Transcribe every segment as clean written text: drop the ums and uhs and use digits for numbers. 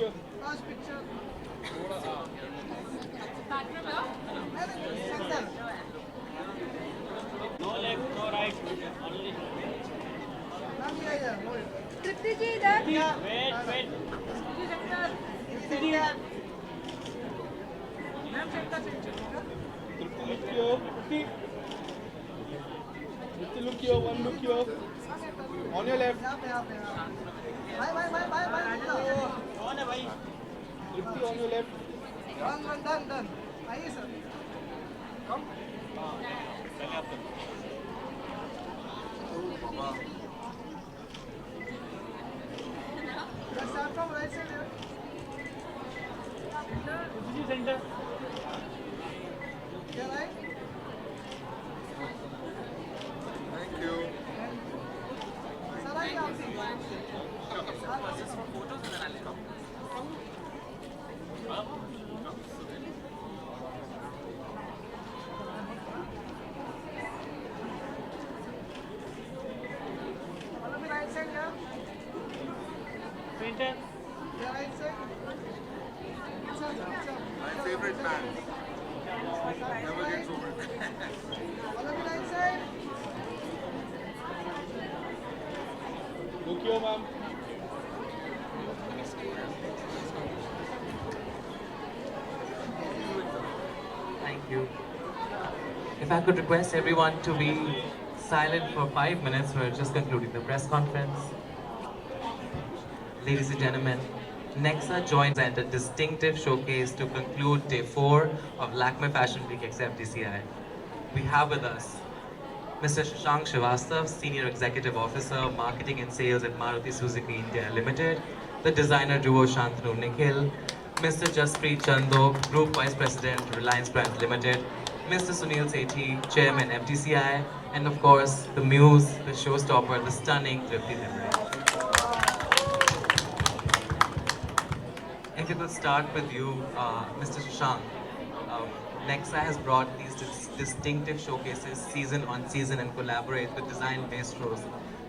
picture. Last picture. No left, no right. Only. Ma'am, here. Hold. Tripti ji इधर Wait, wait. Center. Tripti, look here. Tripti. Tripti, look here. One look here. On your left. यहाँ पे भाई कौन है भाई? Tripti, on your left. done आइए sir come पहले आप करो. let's start from right side here Tripti center. yeah right Thank you. sir आइए आप follow me right side here Center. yeah right side sir My favorite band. Never gets old. follow me right side Look here, ma'am. Thank you. If I could request everyone to be silent for 5 minutes, we're just concluding the press conference. Ladies and gentlemen, Nexa joins at a distinctive showcase to conclude day 4 of Lakmē Fashion Week X FDCI. We have with us Mr. Shashank Srivastav, Senior Executive Officer, Marketing and Sales at Maruti Suzuki India Limited, the designer duo Shantanu Nikhil, Mr. Jaspreet Chando, Group Vice President, Reliance Brands Limited, Mr. Sunil Sethi, Chairman FTCI, and of course, the muse, the showstopper, the stunning Tripti Dimri. If we could start with you, Mr. Shashank. Nexa has brought these distinctive showcases season on season and collaborate with design maestros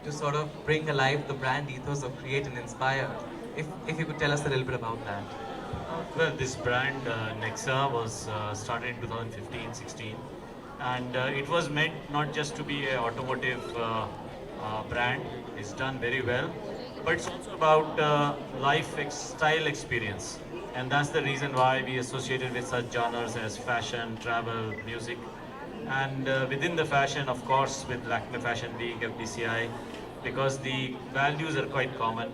to sort of bring alive the brand ethos of create and inspire. If you could tell us a little bit about that. Well, this brand Nexa was started in 2015-16, and it was meant not just to be an automotive brand. It's done very well, but it's also about style experience, and that's the reason why we associated with such genres as fashion, travel, music, and within the fashion, of course, with Lakmē Fashion Week FDCI, because the values are quite common.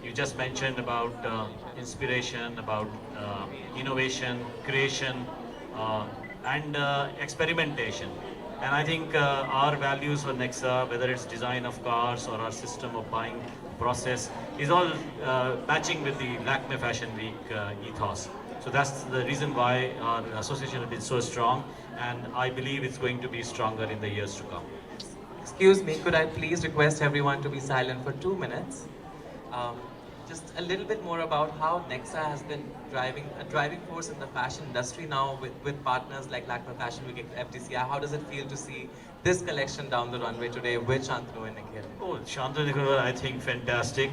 You just mentioned about inspiration, about innovation, creation, and experimentation. And I think our values for Nexa, whether it's design of cars or our system of buying process, is all matching with the Lakmē Fashion Week ethos. So that's the reason why our association has been so strong, and I believe it's going to be stronger in the years to come. Excuse me, could I please request everyone to be silent for 2 minutes? Just a little bit more about how Nexa has been a driving force in the fashion industry now with partners like Lakmē Fashion Week FTCI. How does it feel to see this collection down the runway today with Shantanu and Nikhil? Oh, Shantanu Nikhil, I think fantastic.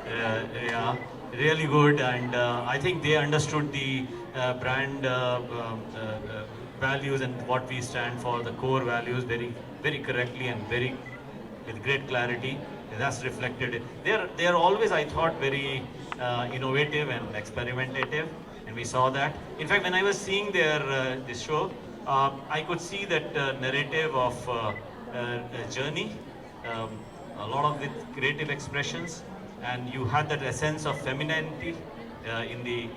Yeah, really good, and I think they understood the brand values and what we stand for, the core values, very, very correctly and very with great clarity. That's reflected. They are always, I thought, very innovative and experimentative, and we saw that. In fact, when I was seeing their this show, I could see that narrative of a journey, a lot of with creative expressions, and you had that essence of femininity in the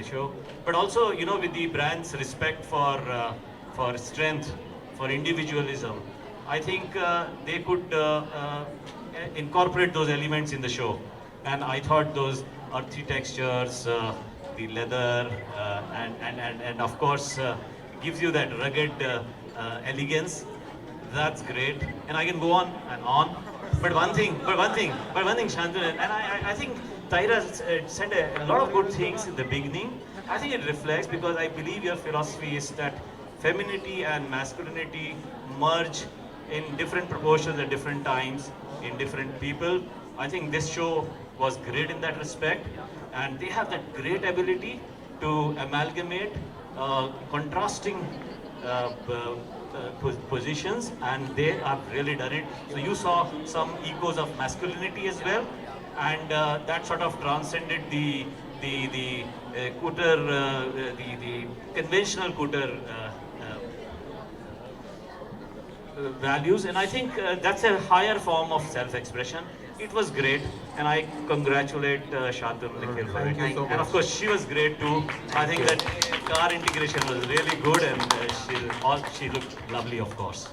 show, but also, you know, with the brand's respect for strength, for individualism. I think they could incorporate those elements in the show, and I thought those earthy textures, the leather, and of course gives you that rugged elegance. That's great, and I can go on and on. But one thing, Shantanu, and I think Tyra said a lot of good things in the beginning. I think it reflects, because I believe your philosophy is that femininity and masculinity merge in different proportions at different times in different people. I think this show was great in that respect. and they have that great ability to amalgamate contrasting positions, and they have really done it. So you saw some echoes of masculinity as well, and that sort of transcended the Cooter, the conventional Cooter values, and I think that's a higher form of self-expression. It was great, and I congratulate Shantanu Nikhil for it. Thank you so And of much. course, she was great too. I think that car integration was really good, and she looked lovely, of course.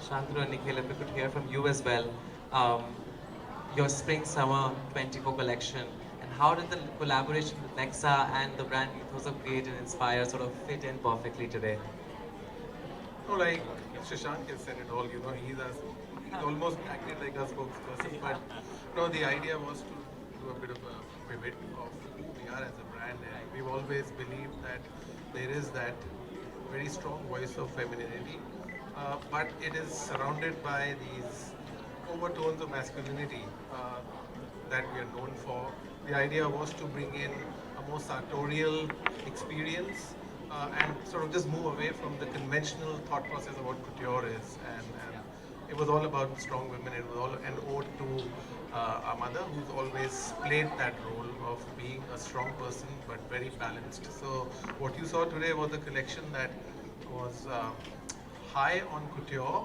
Shantanu and Nikhil, if we could hear from you as well, um, your Spring Summer 24 collection, and how did the collaboration with Nexa and the brand ethos of Create and Inspire sort of fit in perfectly today? No, like Shashank has said it all, he's almost acted like a spokesperson, but the idea was to do a bit of a pivot of who we are as a brand, and we've always believed that there is that very strong voice of femininity, but it is surrounded by these overtones of masculinity that we are known for. The idea was to bring in a more sartorial experience and sort of just move away from the conventional thought process of what couture is. And it was all about strong women. It was all an ode to our mother, who's always played that role of being a strong person but very balanced. So what you saw today was a collection that was high on couture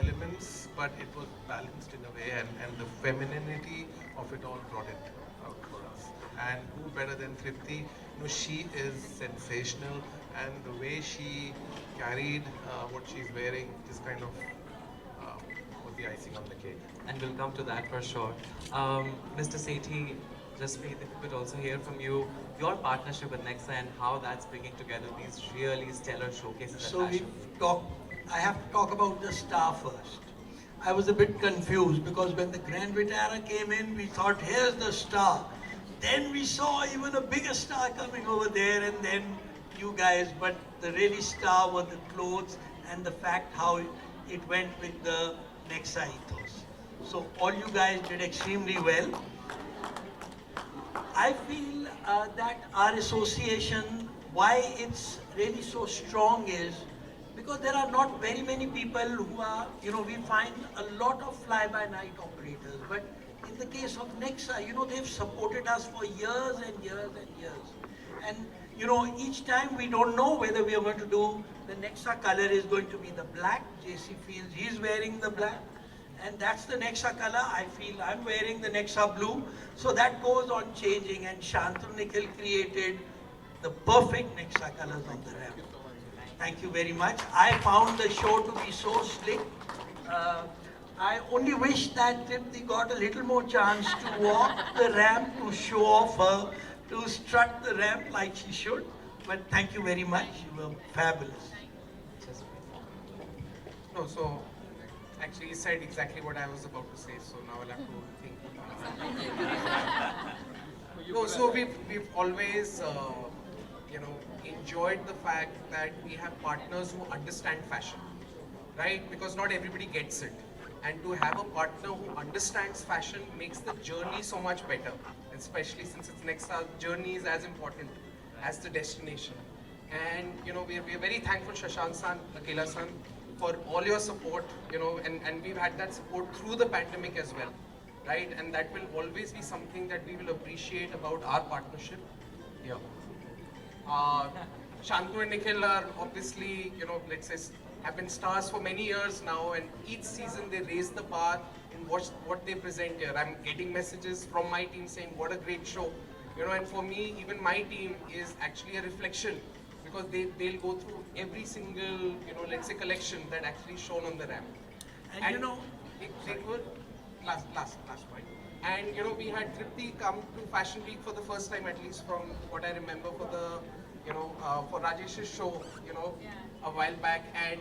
elements, but it was balanced in a way, and the femininity of it all brought it out for us. And who better than Tripti? She is sensational, and the way she carried what she's wearing just kind of was the icing on the cake. And we'll come to that for sure. Mr. Sethi, just if we could also hear from you, your partnership with Nexa and how that's bringing together these really stellar showcases So at we fashion. I have to talk about the star first. I was a bit confused because when the Grand Vitara came in, we thought, here's the star. Then we saw even a bigger star coming over there, and then you guys. But the really star were the clothes and the fact how it went with the Nexa ethos. So all you guys did extremely well. I feel that our association, why it's really so strong is because there are not very many people who are, we find a lot of fly-by-night operators. But in the case of Nexa, they've supported us for years and years and years. And, each time we don't know whether we are going to do, the Nexa color is going to be the black. JC feels he's wearing the black. And that's the Nexa color. I feel I'm wearing the Nexa blue. So that goes on changing, and Shantanu Nikhil created the perfect Nexa colors on the ramp. Thank you very much. I found the show to be so slick. I only wish that Tripti got a little more chance to walk the ramp, to show off her, to strut the ramp like she should. But thank you very much. You were fabulous. No, so actually he said exactly what I was about to say, so now I'll have to think. No, so we've always enjoyed the fact that we have partners who understand fashion, right? Because not everybody gets it. And to have a partner who understands fashion makes the journey so much better, especially since it's next, our journey is as important as the destination. And we're very thankful, Shashank san, Akela san, for all your support, and we've had that support through the pandemic as well, right? And that will always be something that we will appreciate about our partnership. Yeah. Shantanu and Nikhil are obviously, let's say, have been stars for many years now, and each season they raise the bar in what they present here. I'm getting messages from my team saying, what a great show. And for me, even my team is actually a reflection, because they'll go through every single, let's say, collection that actually shown on the ramp. And they were, last point. And we had Tripti come to Fashion Week for the first time, at least from what I remember, for the for Rajesh's show, a while back. And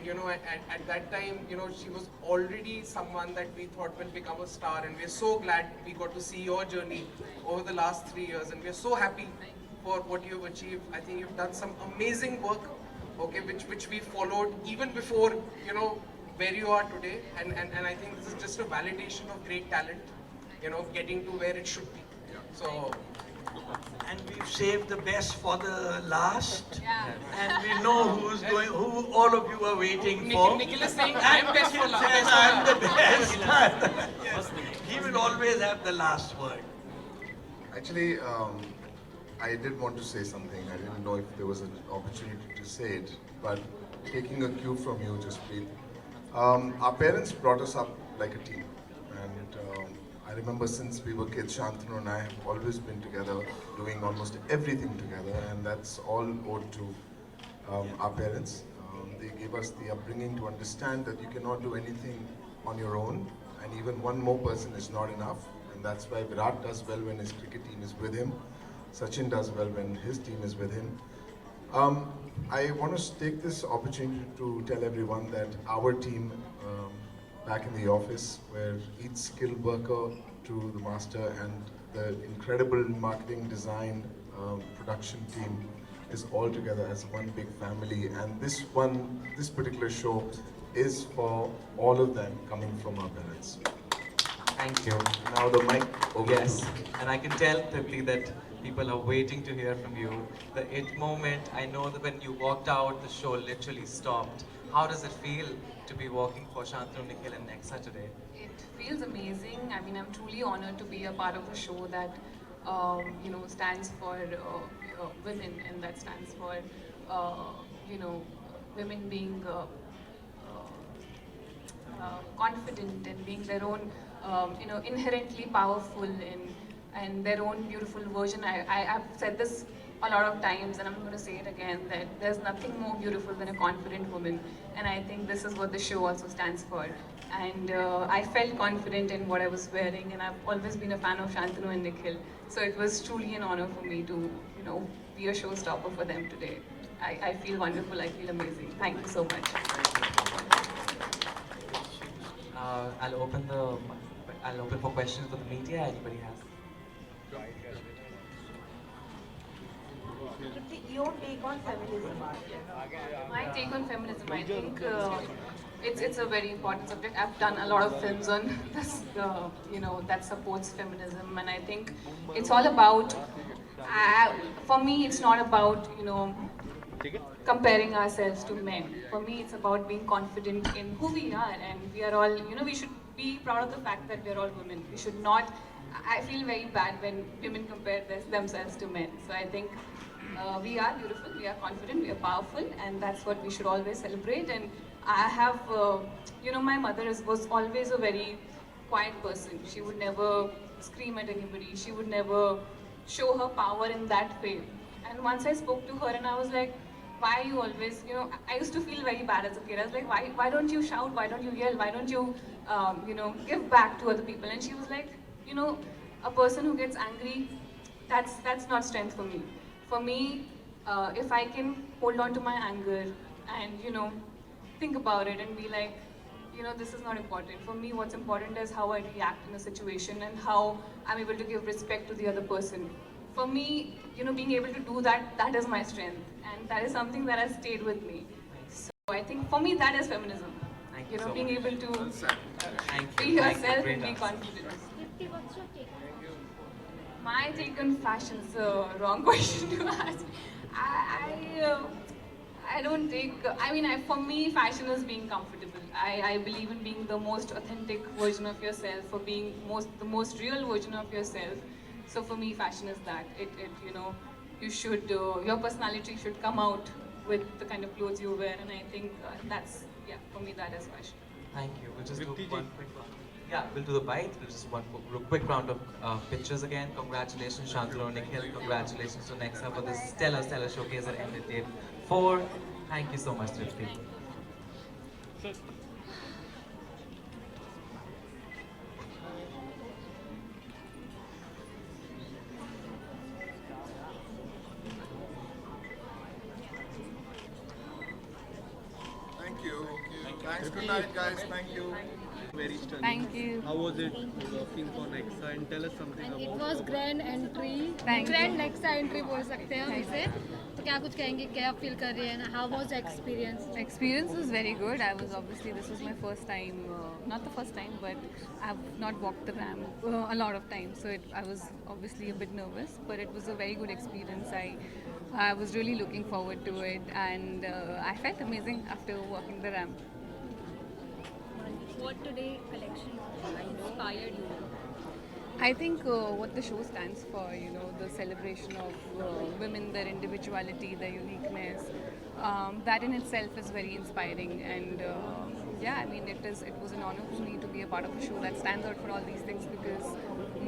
at that time, she was already someone that we thought will become a star. And we're so glad we got to see your journey over the last 3 years. And we're so happy for what you've achieved. I think you've done some amazing work, okay, which we followed even before, where you are today. And I think this is just a validation of great talent, getting to where it should be. So and we've saved the best for the last. Yeah. And we know who all of you are waiting for. Nikhil is saying I'm best for last. Says I'm the best. Yes. He will always have the last word. Actually, I did want to say something. I didn't know if there was an opportunity to say it, but taking a cue from you, just breathe. Our parents brought us up like a team, and I remember since we were kids, Shantanu and I have always been together, doing almost everything together, and that's all owed to our parents. They gave us the upbringing to understand that you cannot do anything on your own, and even one more person is not enough. And that's why Virat does well when his cricket team is with him. Sachin does well when his team is with him. I want to take this opportunity to tell everyone that our team back in the office, where each skilled worker to the master and the incredible marketing, design, production team is all together as one big family. And this particular show is for all of them coming from our parents. Thank you. Now the mic over Yes, to and I can tell, Tripti, that people are waiting to hear from you. The it moment, I know that when you walked out, the show literally stopped. How does it feel to be working for Shantanu, Nikhil and Nexa today? It feels amazing. I mean, I'm truly honored to be a part of a show that, stands for women, and that stands for, women being confident and being their own, inherently powerful and their own beautiful version. I've said this a lot of times, and I'm going to say it again, that there's nothing more beautiful than a confident woman, and I think this is what the show also stands for. And I felt confident in what I was wearing, and I've always been a fan of Shantanu and Nikhil, so it was truly an honor for me to, be a showstopper for them today. I feel wonderful, I feel amazing. Thank you so much. I'll open for questions for the media. Anybody has? Your take on feminism? My take on feminism, I think it's a very important subject. I've done a lot of films on this, that supports feminism, and I think it's all about, for me, it's not about, comparing ourselves to men. For me, it's about being confident in who we are, and we are all, we should be proud of the fact that we're all women. We should not, I feel very bad when women compare themselves to men. So I think we are beautiful, we are confident, we are powerful, and that's what we should always celebrate. And I have, my mother was always a very quiet person. She would never scream at anybody. She would never show her power in that way. And once I spoke to her and I was like, why you always, I used to feel very bad as a kid. I was like, why don't you shout? Why don't you yell? Why don't you, give back to other people? And she was like, a person who gets angry, that's not strength for me. For me, if I can hold on to my anger and, think about it and be like, this is not important. For me, what's important is how I react in a situation and how I'm able to give respect to the other person. For me, being able to do that, that is my strength. And that is something that has stayed with me. So I think for me, that is feminism. Thank you so being much. able to Thank be you. yourself Great and be answer. confident. What's your take? My take on fashion is a wrong question to ask. I don't take, for me, fashion is being comfortable. I believe in being the most authentic version of yourself, for being the most real version of yourself. So for me, fashion is that. You should, your personality should come out with the kind of clothes you wear, and I think for me, that is fashion. Thank you. We'll just do one quick round. Yeah, we'll do the bite. We'll just one quick round of pictures again. Congratulations, Shantanu, Nikhil. Congratulations to Nexa for this stellar showcase that ended day 4. Thank you so much, Tripti. Thank you. Thanks. Good night, guys. Thank you. Very stunning. Thank you. How was it working for Nexa and tell us something And about it was grand entry. Thank grand you. next entry बोल सकते हैं हम इसे. तो क्या कुछ कहेंगे, क्या फील कर रहे हैं, how was the experience? Experience was very good. I was obviously, this was my first time, not the first time, but I've not walked the ramp a lot of times, so I was obviously a bit nervous, but it was a very good experience. I was really looking forward to it, and I felt amazing after walking the ramp. What today collection inspired you? I think what the show stands for, you know, the celebration of women, their individuality, their uniqueness, that in itself is very inspiring. And yeah, I mean, it was an honor for me to be a part of a show that stands out for all these things, because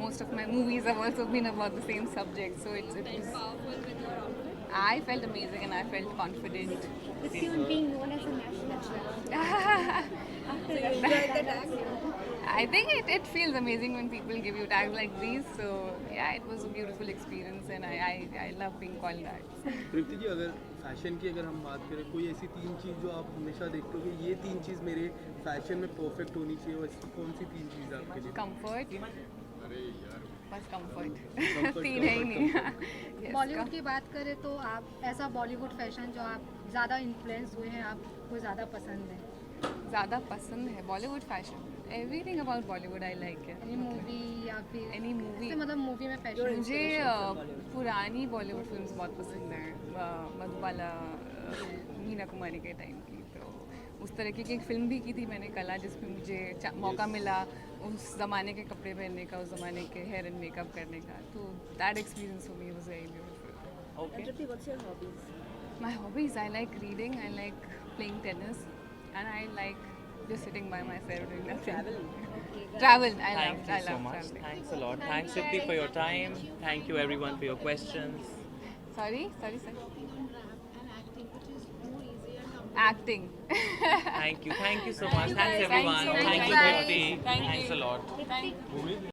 most of my movies have also been about the same subject. So it was Powerful with your outfit. I felt amazing and I felt confident. With you being known as a national I think it feels amazing when people give you tags like these. So yeah, it was a beautiful experience, and I love being called that. तृप्ति जी, अगर fashion की अगर हम बात करें, कोई ऐसी 3 चीज़ जो आप हमेशा देखते हो कि ये 3 चीज़ मेरे फैशन में परफेक्ट होनी चाहिए, वो ऐसी कौन सी 3 चीज़ आपके लिए? Comfort. बस comfort. Comfort, तीन है ही नहीं. Yes, बॉलीवुड की बात करें तो आप ऐसा बॉलीवुड फैशन जो आप ज़्यादा इन्फ्लुएंस हुए हैं, आपको ज़्यादा पसंद है? ज़्यादा पसंद है Bollywood fashion. Everything about Bollywood I like है. एनी मूवी या फिर Any movie. जैसे मतलब मूवी में फैशन? मुझे पुरानी बॉलीवुड फिल्म्स बहुत पसंद हैं, मधुबाला, मीना कुमारी के टाइम की. तो उस तरीके की एक फिल्म भी की थी मैंने, कला, जिसमें मुझे मौका मिला उस ज़माने के कपड़े पहनने का, उस ज़माने के हेयर एंड मेकअप करने का. तो that experience for me was very beautiful. Tripti, what's your hobbies? My hobbies, I like reading, I like playing tennis, and I like just sitting by myself doing nothing. Travel. I Thank you love so much. traveling. Thanks a lot. Thanks, Tripti, for your time. Thank you, everyone, for your questions. Sorry. Acting. Thank you so much. Thanks, everyone. Thank you. Thank you, Tripti. Thank you. Thanks a lot. Thank you.